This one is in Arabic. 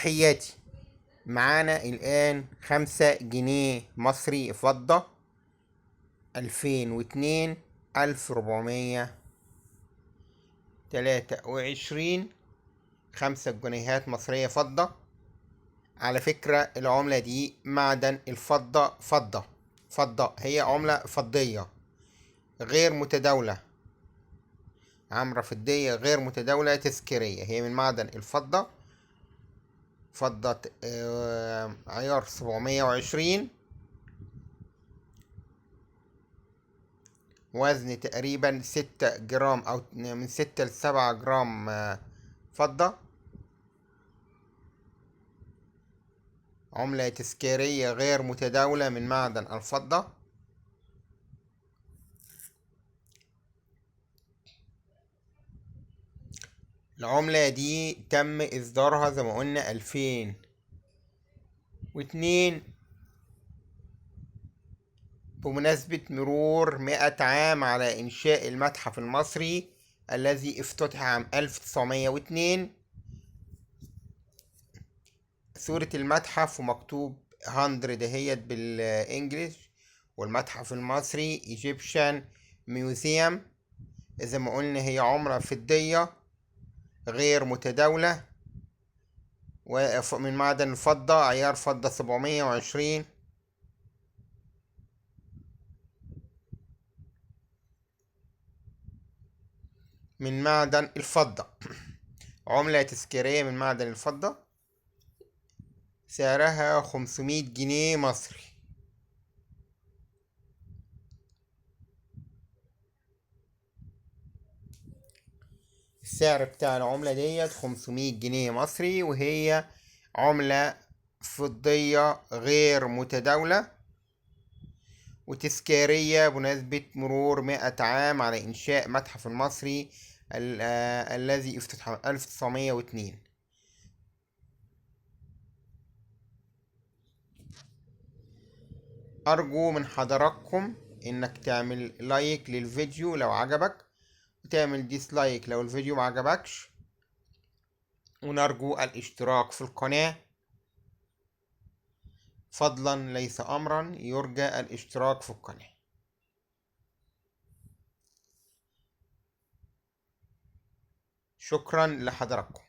تحياتي. معانا الآن 5 جنيه مصري فضة 2002 1423. 5 جنيهات مصرية فضة. على فكرة العملة دي معدن الفضة فضة، هي عملة فضية غير متداولة، عمرة فضية غير متداولة تذكارية. هي من معدن الفضة، فضة عيار 720، وزن تقريبا 6 جرام أو من 6 ل7 جرام فضة. عملة تذكارية غير متداولة من معدن الفضة. العملة دي تم إصدارها زي ما قلنا 2002 بمناسبة مرور 100 عام على إنشاء المتحف المصري الذي افتتح عام 1902. صورة المتحف ومكتوب 100 دهيت بالإنجليش، والمتحف المصري Egyptian Museum. زي ما قلنا هي عملة فضية غير متداولة ومن معدن الفضة، عيار فضة 720. من معدن الفضة، عملة تذكارية من معدن الفضة، سعرها 500 جنيه مصري. السعر بتاع العملة ديت 500 جنيه مصري، وهي عملة فضية غير متداولة وتذكارية بمناسبة مرور 100 عام على إنشاء متحف المصري الذي افتتح 1902. أرجو من حضراتكم إنك تعمل لايك للفيديو لو عجبك، وتعمل ديسلايك لو الفيديو معجبكش، ونرجو الاشتراك في القناة فضلا ليس أمرا. يرجى الاشتراك في القناة. شكرا لحضراتكم.